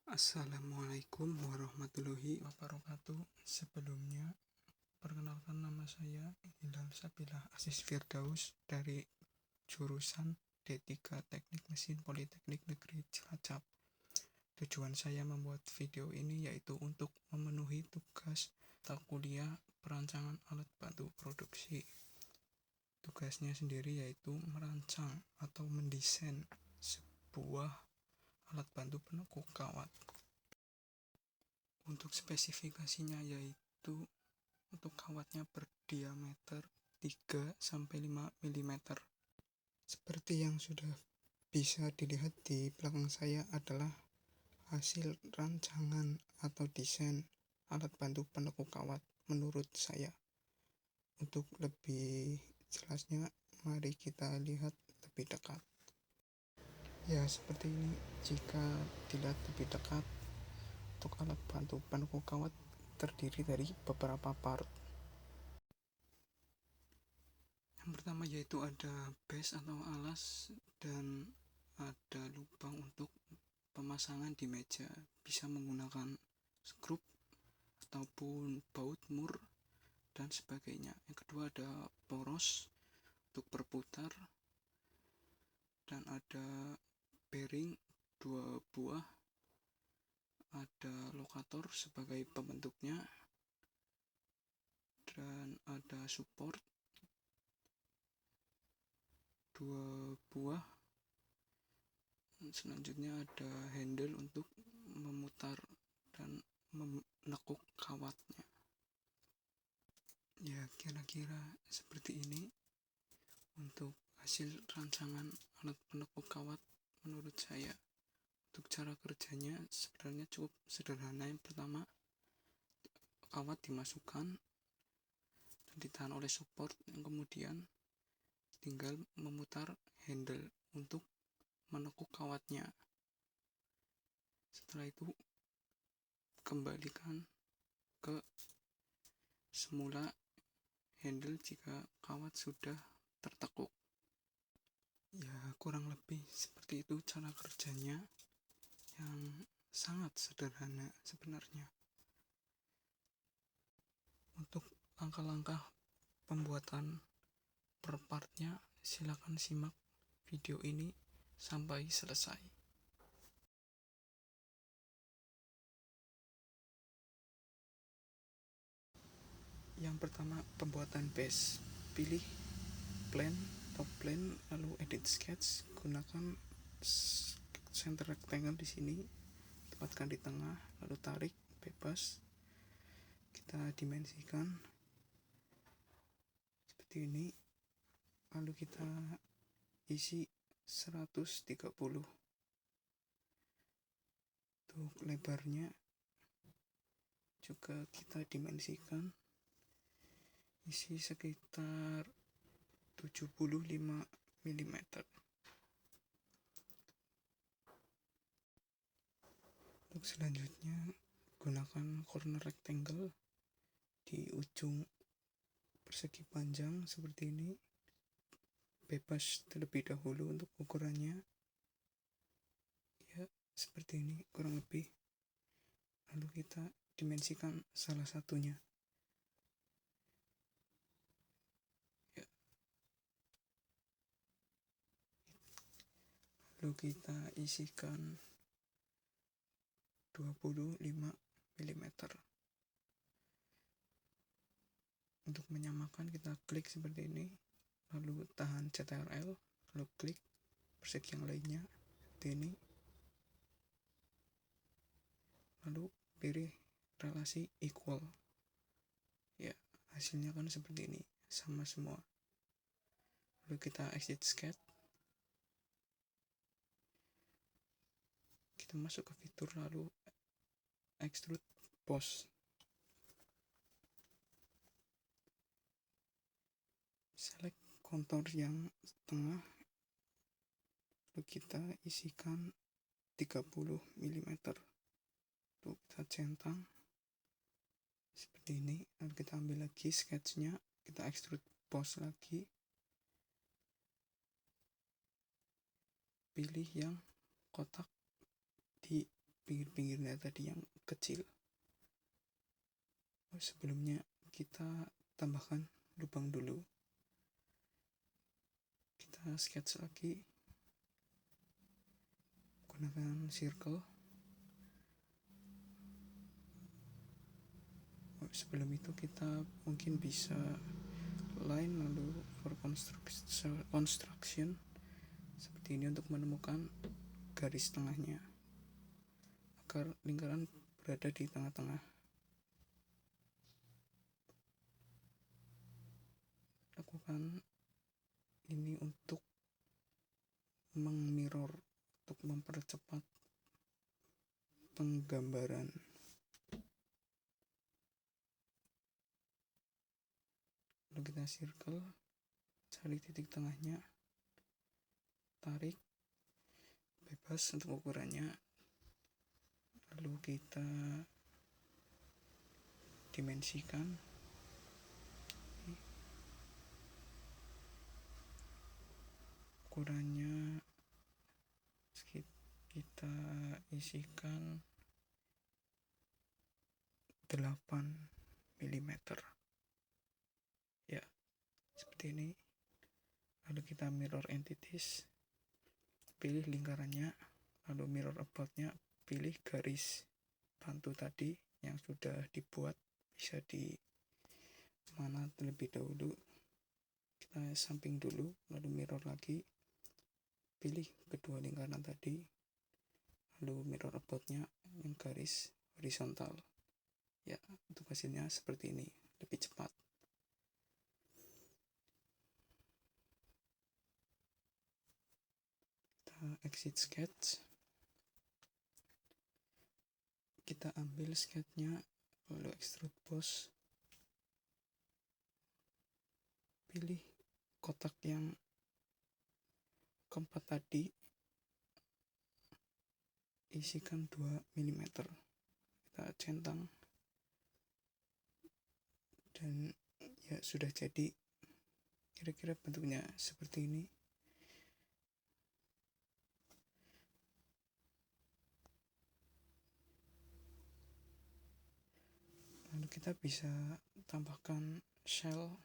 Assalamualaikum warahmatullahi wabarakatuh. Sebelumnya, perkenalkan nama saya Hilal Sabilah Aziz Firdaus dari jurusan D3 Teknik Mesin Politeknik Negeri Cilacap. Tujuan saya membuat video ini yaitu untuk memenuhi tugas mata kuliah perancangan alat bantu produksi. Tugasnya sendiri yaitu merancang atau mendesain sebuah alat bantu penekuk kawat. Untuk spesifikasinya yaitu untuk kawatnya berdiameter 3-5 mm. Seperti yang sudah bisa dilihat di belakang saya adalah hasil rancangan atau desain alat bantu penekuk kawat menurut saya. Untuk lebih jelasnya, mari kita lihat lebih dekat. Ya, seperti ini. Jika dilihat lebih dekat, untuk alat bantu penekuk kawat terdiri dari beberapa part. Yang pertama yaitu ada base atau alas dan ada lubang untuk pemasangan di meja, bisa menggunakan skrup ataupun baut mur dan sebagainya. Yang kedua ada poros untuk berputar dan ada bearing 2 buah, ada lokator sebagai pembentuknya, dan ada support 2 buah. Selanjutnya ada handle untuk memutar dan menekuk kawatnya. Ya, kira-kira seperti ini untuk hasil rancangan alat penekuk kawat menurut saya. Untuk cara kerjanya sebenarnya cukup sederhana. Yang pertama, kawat dimasukkan dan ditahan oleh support, yang kemudian tinggal memutar handle untuk menekuk kawatnya. Setelah itu kembalikan ke semula handle jika kawat sudah tertekuk. Ya, kurang lebih seperti itu cara kerjanya, yang sangat sederhana sebenarnya. Untuk langkah-langkah pembuatan per partnya, silakan simak video ini sampai selesai. Yang pertama, pembuatan base. Pilih plan, top plan, lalu edit sketch. Gunakan center rectangle di sini, tempatkan di tengah, lalu tarik bebas. Kita dimensikan seperti ini, lalu kita isi 130. Untuk lebarnya juga kita dimensikan, isi sekitar 75 mm. Untuk selanjutnya, gunakan corner rectangle di ujung persegi panjang seperti ini. Bebas terlebih dahulu untuk ukurannya. Ya, seperti ini kurang lebih. Lalu kita dimensikan salah satunya. Ya. Lalu kita isikan 25 mm. Untuk menyamakan kita klik seperti ini, lalu tahan CTRL, lalu klik persegi yang lainnya seperti ini, lalu pilih relasi equal. Ya, hasilnya kan seperti ini, sama semua. Lalu kita exit sketch, kita masuk ke fitur, lalu extrude boss. Select kontur yang tengah, lalu kita isikan 30 mm. Lalu kita centang seperti ini, lalu kita ambil lagi sketchnya, kita extrude boss lagi, pilih yang kotak di pinggir-pinggirnya tadi yang kecil. Sebelumnya kita tambahkan lubang dulu. Kita sketch lagi, gunakan circle. Sebelum itu kita mungkin bisa line lalu for construction seperti ini untuk menemukan garis tengahnya agar lingkaran berada di tengah-tengah. Lakukan ini untuk mengmirror, untuk mempercepat penggambaran. Lalu kita circle, cari titik tengahnya, tarik, bebas untuk ukurannya. Lalu kita dimensikan. Ukurannya kita isikan 8 mm ya, seperti ini. Lalu kita mirror entities, pilih lingkarannya, lalu mirror aboutnya, pilih garis bantu tadi yang sudah dibuat, bisa di mana terlebih dahulu. Kita samping dulu, lalu mirror lagi, pilih kedua lingkaran tadi, lalu mirror aboutnya yang garis horizontal ya. Untuk hasilnya seperti ini, lebih cepat. Kita exit sketch, kita ambil sketchnya, lalu extrude boss, pilih kotak yang keempat tadi, isikan 2 mm, kita centang, dan ya sudah jadi. Kira-kira bentuknya seperti ini. Lalu kita bisa tambahkan shell,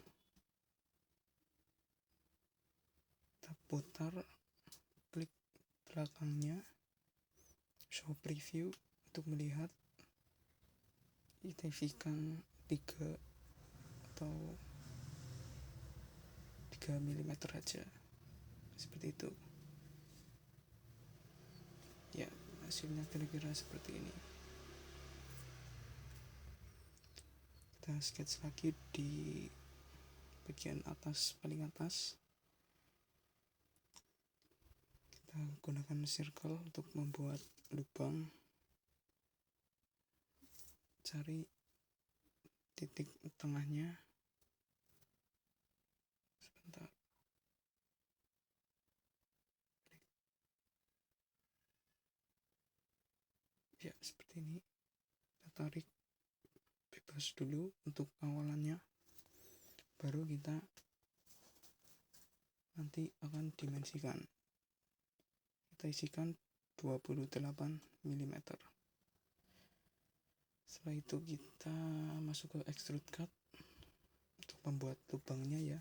kita putar, klik belakangnya, show preview untuk melihat. Kita isikan 3 atau 3 mm aja, seperti itu ya. Hasilnya kira-kira seperti ini. Kita sketch lagi di bagian atas, paling atas. Kita gunakan circle untuk membuat lubang, cari titik tengahnya. Sebentar, ya seperti ini. Kita tarik bebas dulu untuk awalannya, baru kita nanti akan dimensikan. Kita isikan 28 mm. Setelah itu kita masuk ke extrude cut untuk membuat lubangnya ya.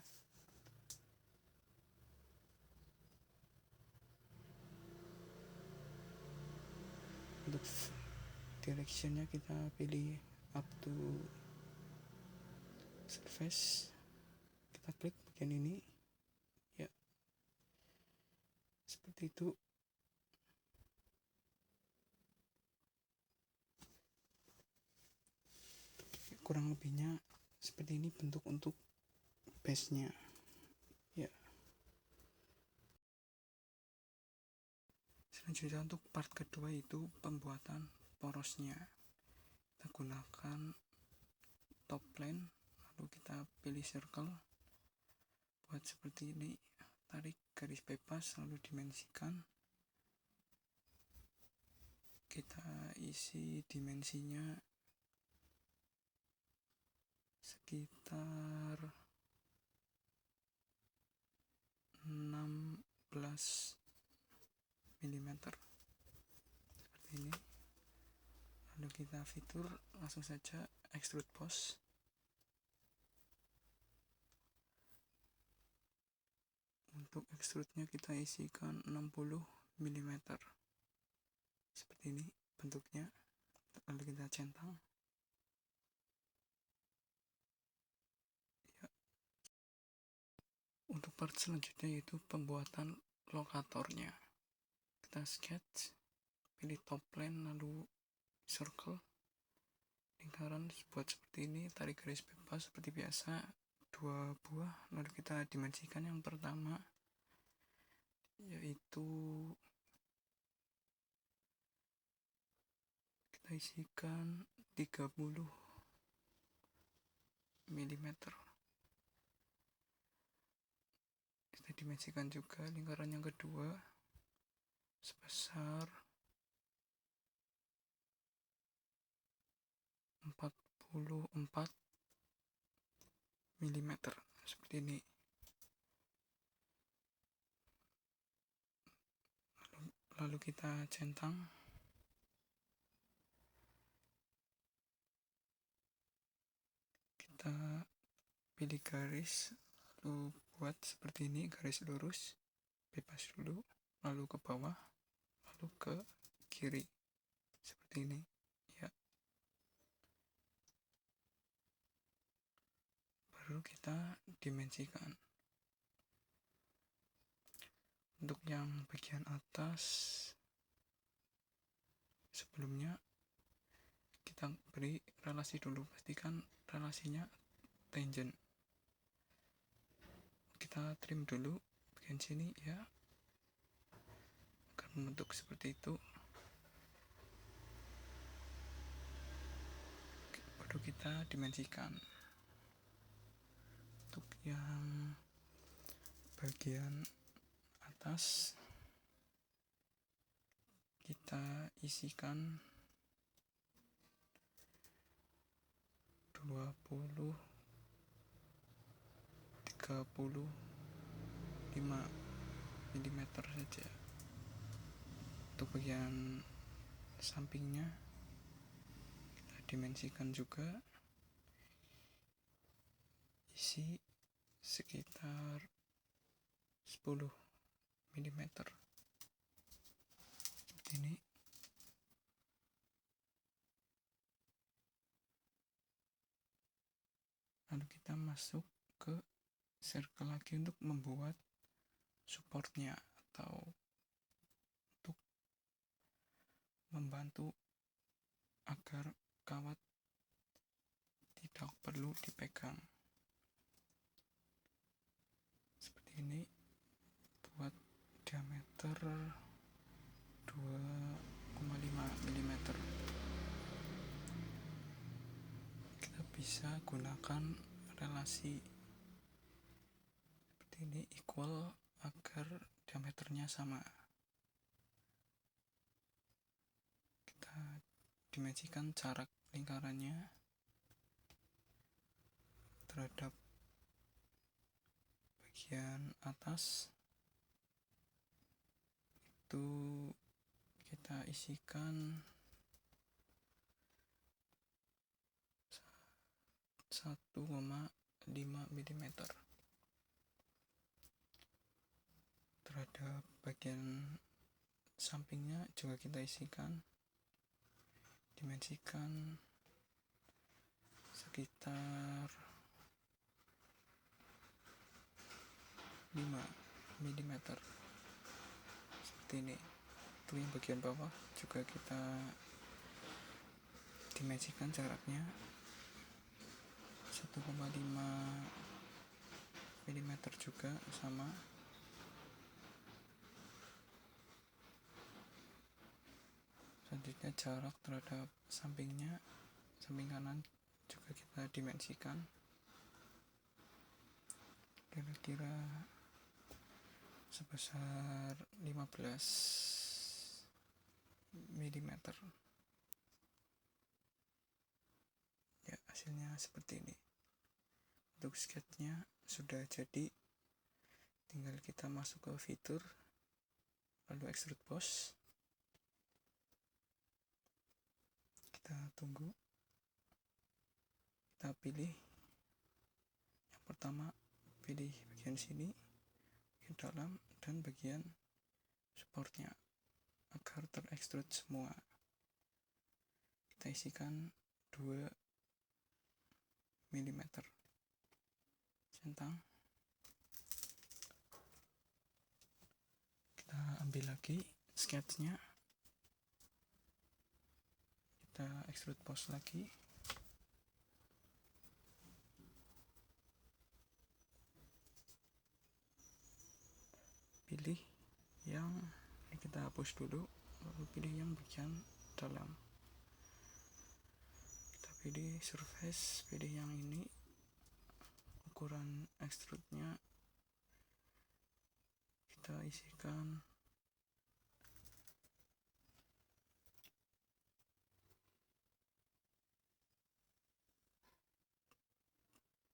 Untuk directionnya kita pilih up to surface, kita klik bagian ini ya, seperti itu. Kurang lebihnya seperti ini bentuk untuk base nya ya. Selanjutnya untuk part kedua itu pembuatan porosnya. Kita gunakan top plane, lalu kita pilih circle, buat seperti ini, tarik garis bebas lalu dimensikan. Kita isi dimensinya sekitar 16 mm seperti ini. Lalu kita fitur, langsung saja extrude boss. Untuk extrude-nya kita isikan 60 mm. Seperti ini bentuknya. Lalu kita centang. Ya. Untuk part selanjutnya yaitu pembuatan lokatornya. Kita sketch, pilih top plane, lalu circle, lingkaran buat seperti ini, tarik garis bebas seperti biasa, 2 buah. Lalu kita dimensikan yang pertama, yaitu kita isikan 30 mm. Kita dimensikan juga lingkaran yang kedua sebesar 44 mm seperti ini. Lalu kita centang. Kita pilih garis, lalu buat seperti ini, garis lurus, bebas dulu, lalu ke bawah, lalu ke kiri seperti ini ya. Baru kita dimensikan. Untuk yang bagian atas, sebelumnya kita beri relasi dulu, pastikan relasinya tangent. Kita trim dulu bagian sini ya, agar membentuk seperti itu. Baru kita dimensikan. Untuk yang bagian atas kita isikan 20 35 mm saja. Untuk bagian sampingnya kita dimensikan juga, isi sekitar 10 mm seperti ini. Lalu kita masuk ke circle lagi untuk membuat supportnya atau untuk membantu agar kawat tidak perlu dipegang. Seperti ini, buat diameter 2,5 mm. Kita bisa gunakan relasi seperti ini, equal, agar diameternya sama. Kita dimensikan jarak lingkarannya terhadap bagian atas. Itu kita isikan 1,5 mm. Terhadap bagian sampingnya juga kita isikan, dimensikan sekitar 5 mm seperti ini. Untuk yang bagian bawah juga kita dimensikan jaraknya 1,5 mm juga sama. Selanjutnya jarak terhadap sampingnya, samping kanan juga kita dimensikan kira-kira sebesar 15 mm. Ya, hasilnya seperti ini. Untuk sketchnya sudah jadi, tinggal kita masuk ke fitur, lalu extrude boss. Kita kita tunggu. Kita pilih yang pertama, pilih bagian sini, bagian dalam, dan bagian supportnya agar terekstrut semua. Kita isikan 2 mm, centang. Kita ambil lagi sketsnya, kita ekstrut pos lagi. Pilih yang ini, kita hapus dulu, lalu pilih yang bagian dalam. Kita pilih surface, pilih yang ini. Ukuran ekstrutnya kita isikan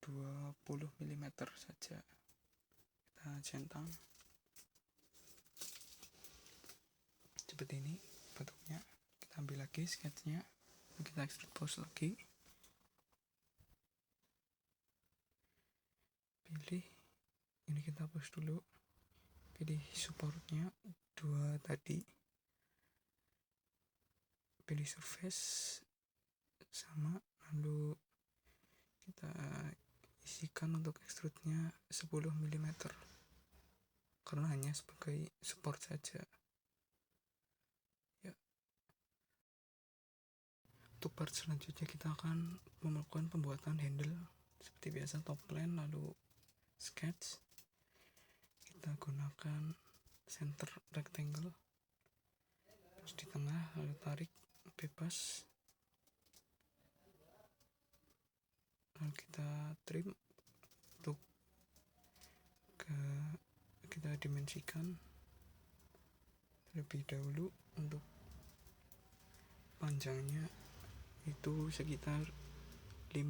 20 mm saja. Kita centang seperti ini bentuknya. Kita ambil lagi sketsnya, kita ekstrut pos lagi. Pilih ini, kita hapus dulu. Pilih supportnya 2 tadi. Pilih surface sama, lalu kita isikan untuk ekstrutnya 10 mm karena hanya sebagai support saja. Ya. Untuk part selanjutnya kita akan melakukan pembuatan handle seperti biasa, top plane, lalu sketch. Kita gunakan center rectangle, terus di tengah, lalu tarik bebas, lalu kita trim. Untuk kita dimensikan terlebih dahulu. Untuk panjangnya itu sekitar 50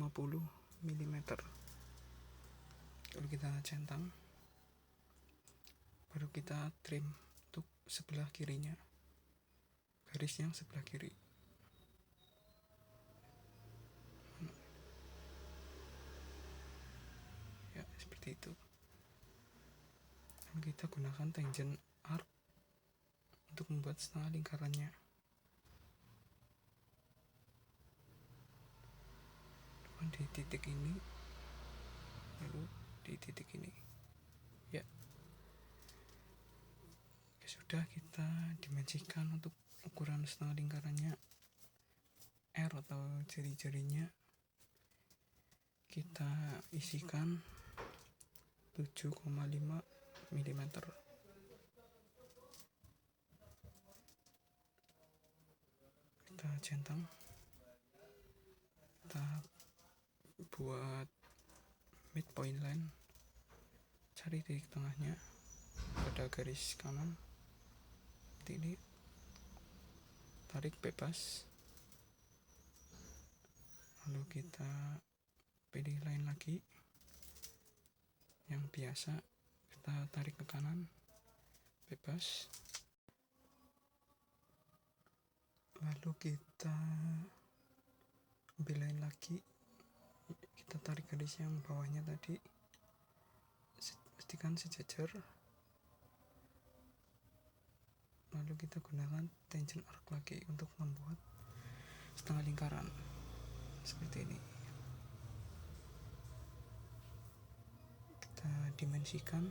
mm, lalu kita centang, baru kita trim untuk sebelah kirinya, garis yang sebelah kiri. Ya, seperti itu. Dan kita gunakan tangent arc untuk membuat setengah lingkarannya. Di titik ini, lalu di titik ini. Ya, sudah kita dimensikan untuk ukuran setengah lingkarannya. R atau jari-jarinya kita isikan 7,5 mm. Kita centang, kita buat midpoint line, cari titik tengahnya pada garis kanan seperti ini, tarik bebas, lalu kita pilih line lagi yang biasa, kita tarik ke kanan bebas, lalu kita ambil line lagi, kita tarik garis yang bawahnya tadi, pastikan sejajar, lalu kita gunakan tangent arc lagi untuk membuat setengah lingkaran seperti ini. Kita dimensikan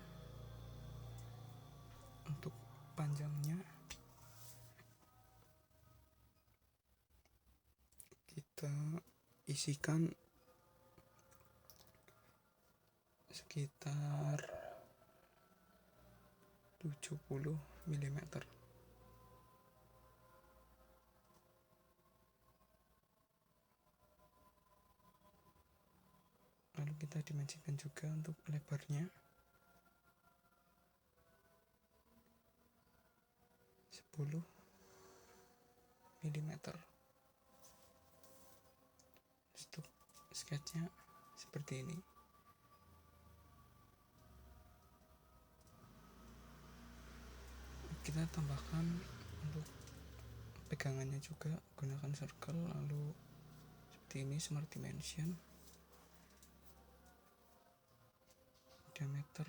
untuk panjangnya, kita isikan sekitar 70 mm. Lalu kita dimensikan juga untuk lebarnya 10 mm. Untuk sketsnya seperti ini. Kita tambahkan untuk pegangannya juga gunakan circle, lalu seperti ini smart dimension, diameter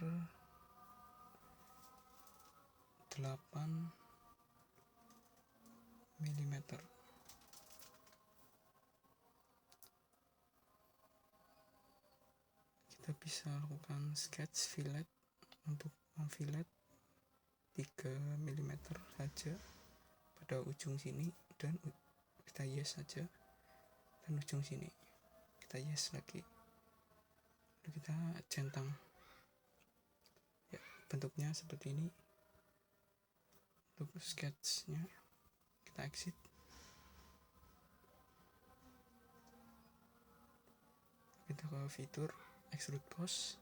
8 mm. Kita bisa lakukan sketch fillet untuk memfillet 3 mm saja pada ujung sini, dan kita yes saja, dan ujung sini kita yes lagi, lalu kita centang ya. Bentuknya seperti ini. Untuk sketchnya kita exit, kita ke fitur extrude boss,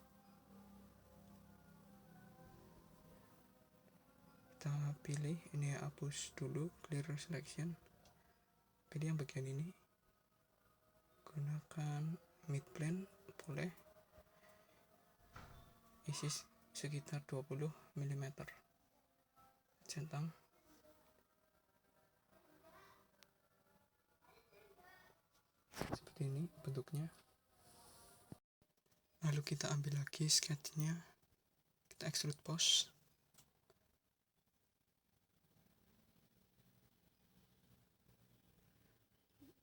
kita pilih ini, hapus dulu clear selection, pilih yang bagian ini, gunakan mid plane, boleh isi sekitar 20 mm, centang, seperti ini bentuknya. Lalu kita ambil lagi sketchnya, kita extrude boss,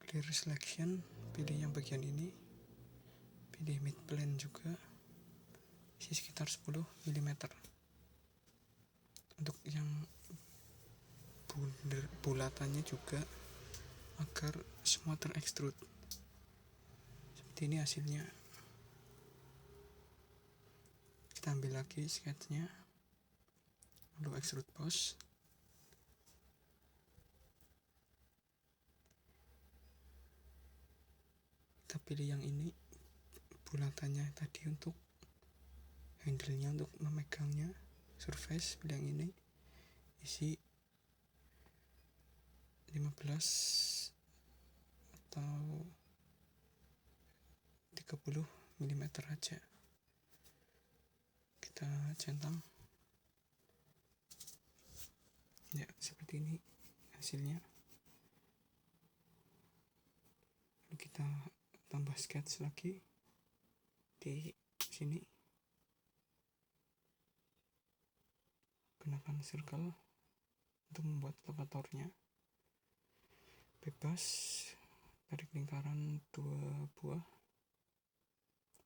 clear selection, pilih yang bagian ini, pilih mid plane juga, isi sekitar 10 mm. Untuk yang bulatannya juga agar semua terekstrud. Seperti ini hasilnya. Kita ambil lagi sketchnya, lalu extrude boss, kita pilih yang ini, bulatannya tadi untuk handle-nya, untuk memegangnya, surface, pilih yang ini, isi 15 atau 30 mm aja, kita centang ya. Seperti ini hasilnya. Lalu kita tambah sketch lagi di sini, gunakan circle untuk membuat elevatornya, bebas, tarik lingkaran 2 buah,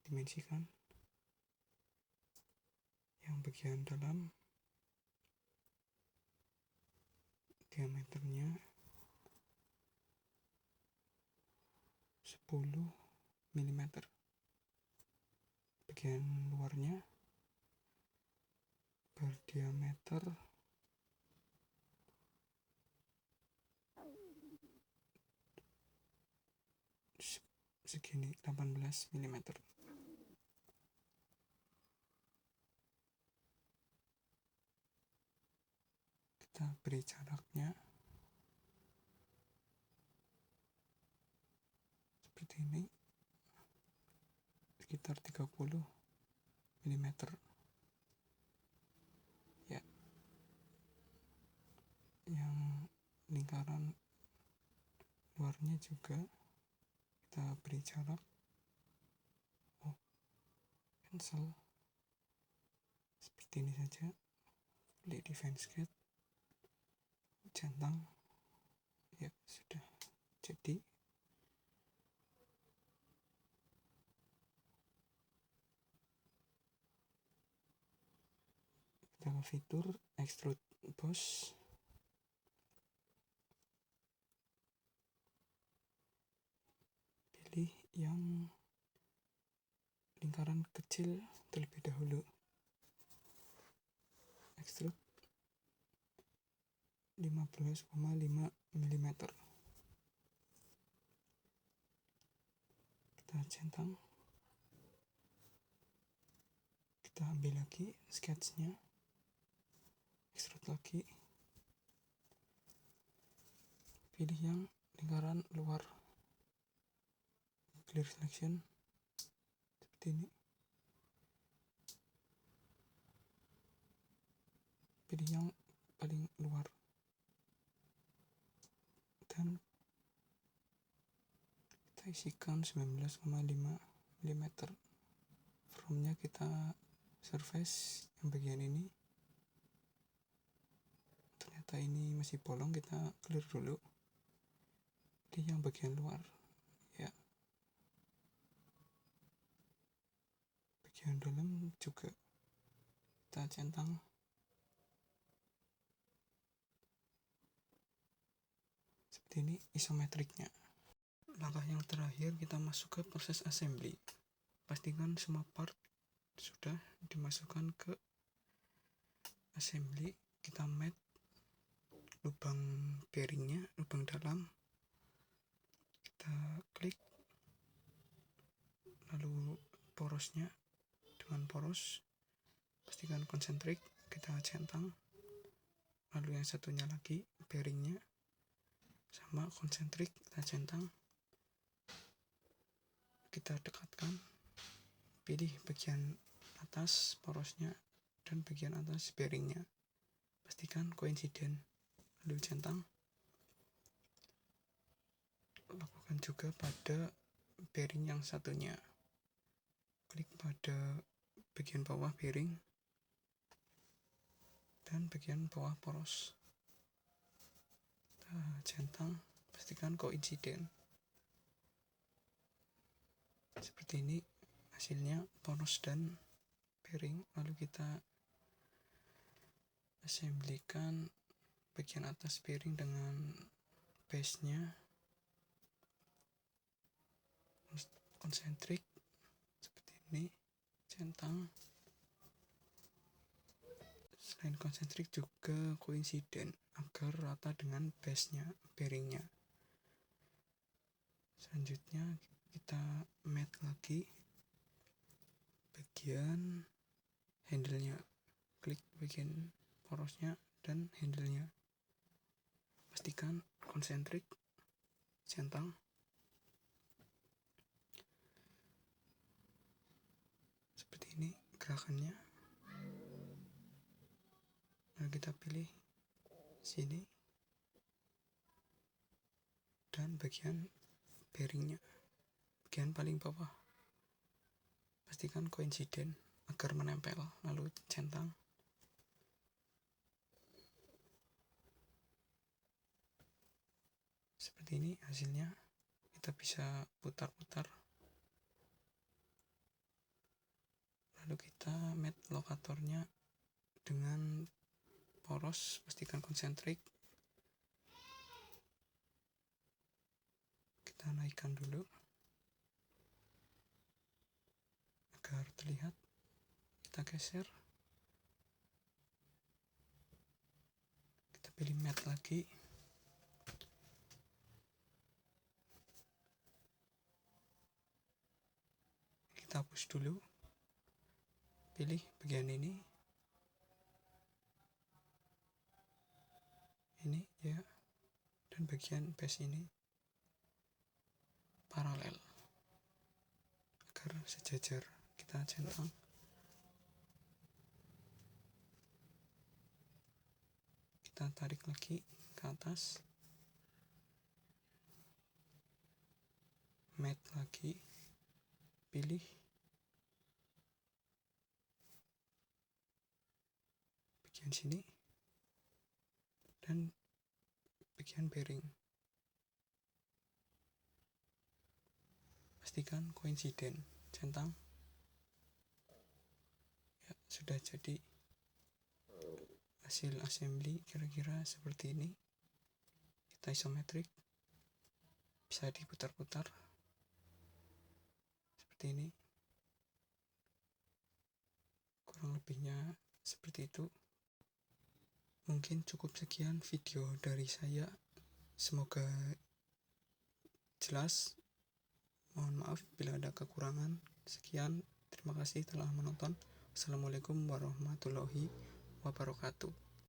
dimensikan yang bagian dalam, diameternya 10 mm, bagian luarnya berdiameter 18 mm. Kita beri jaraknya seperti ini, sekitar 30 mm ya. Yang lingkaran luarnya juga kita beri jarak, cancel, seperti ini saja. Pilih define sketch, centang ya, sudah jadi. Kita ke fitur extrude boss, pilih yang lingkaran kecil terlebih dahulu, extrude 15,5 mm. Kita centang, kita ambil lagi sketchnya, extrude lagi, pilih yang lingkaran luar, clear selection, seperti ini, pilih yang paling luar, kita isikan 19,5 mm. Frame-nya kita surface yang bagian ini. Ternyata ini masih bolong, kita clear dulu. Ini yang bagian luar ya. Bagian dalam juga kita centang. Seperti ini isometriknya. Langkah yang terakhir kita masuk ke proses assembly. Pastikan semua part sudah dimasukkan ke assembly. Kita mat lubang bearingnya, lubang dalam, kita klik, lalu porosnya dengan poros, pastikan konsentrik, kita centang. Lalu yang satunya lagi bearingnya sama konsentrik, kita centang, kita dekatkan, pilih bagian atas porosnya dan bagian atas bearingnya, pastikan koinsiden, lalu centang. Lakukan juga pada bearing yang satunya, klik pada bagian bawah bearing dan bagian bawah poros, kita centang, pastikan koinsiden. Seperti ini hasilnya, poros dan bearing. Lalu kita assemblykan bagian atas bearing dengan base-nya, konsentrik seperti ini, centang. Selain konsentrik juga koinsiden agar rata dengan base-nya, bearingnya. Selanjutnya kita mat lagi bagian handle-nya, klik bagian porosnya dan handle-nya, pastikan konsentrik, centang. Seperti ini gerakannya. Nah, kita pilih sini dan bagian bearingnya, bagian paling bawah, pastikan koinsiden agar menempel, lalu centang. Seperti ini hasilnya. Kita bisa putar-putar, lalu kita mat lokatornya dengan poros, pastikan konsentrik, kita naikkan dulu agar terlihat, kita geser, kita pilih mat lagi, kita hapus dulu, pilih bagian ini ya, dan bagian base ini paralel agar sejajar, kita centang. Kita tarik lagi ke atas, mat lagi, pilih bagian sini dan bagian bearing, pastikan koinsiden, centang. Ya, sudah jadi hasil assembly kira-kira seperti ini. Kita isometrik, bisa diputar-putar seperti ini, kurang lebihnya seperti itu. Mungkin cukup sekian video dari saya, semoga jelas. Mohon maaf bila ada kekurangan. Sekian, terima kasih telah menonton. Assalamualaikum warahmatullahi wabarakatuh.